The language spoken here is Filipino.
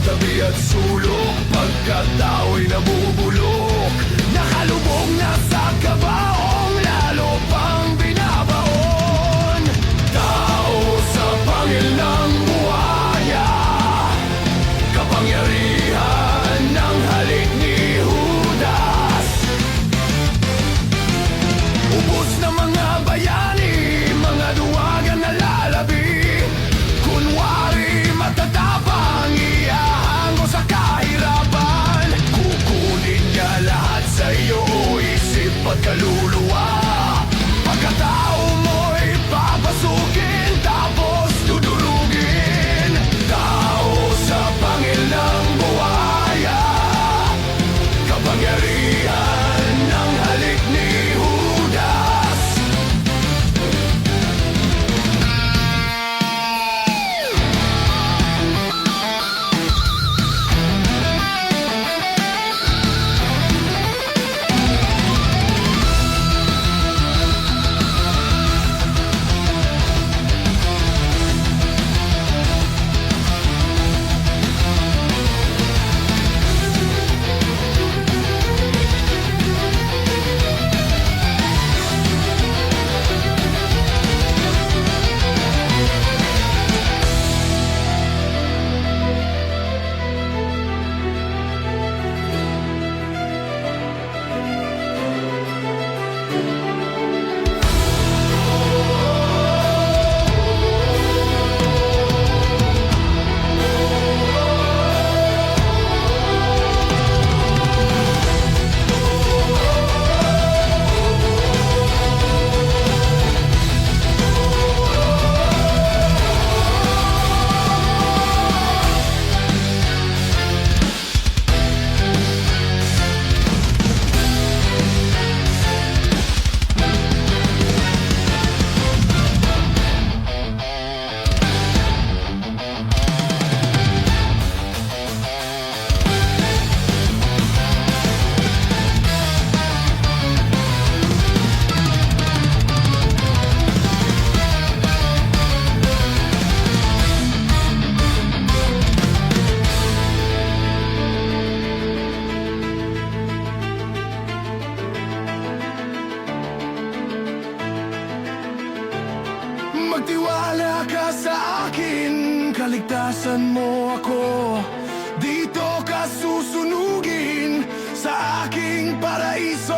tabi at sulok, pagkat tao'y nabubulok. Nakalubog na sa kabaong, lalo pang binabaon. Tao sa pangil ng buhaya, kapangyarihan ng halik ni Judas. Ubos na mga bayani, mga duwagan na lalabi. Kunwari matatapang, ihahango sa kahirapan. Kukunin niya lahat sa iyo, isip at kaluluwa. Pagkatao mo'y papasukin, tapos dudurugin. Tao sa pangil ng buhaya, kapangyarihan ng halik ni Judas. Magtiwala ka sa akin, kaligtasan mo ako. Dito ka susunugin sa aking paraiso.